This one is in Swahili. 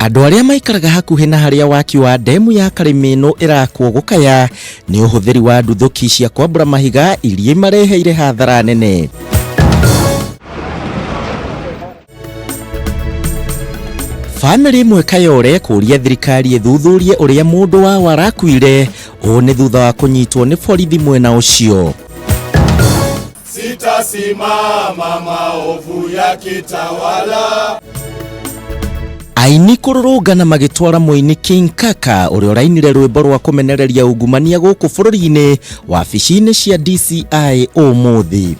Andũ arĩa maikaraga hakuhĩ na harĩa waki wa demu ya Kameme ĩno ĩrakwo gũkaya nĩ ũhũthĩri wa nduthũki cia kwambura mahiga iria mareheire hathara nene. Family imwe Kayore kũria thirikari ĩthuthurie ũrĩa mũndũ wa warakuire ũũ nĩ thutha wa kũnyitwo nĩ borithi mwena ũcio. Sitasimama maovu ya kitawala. Aini kũrũrũngana magĩtwara mũini King Kaka ũrĩa ũrainire rwĩmbo rwa kũmenereria ungumania gũkũ bũrũri-inĩ wabici-inĩ cia DCI ũmũthĩ.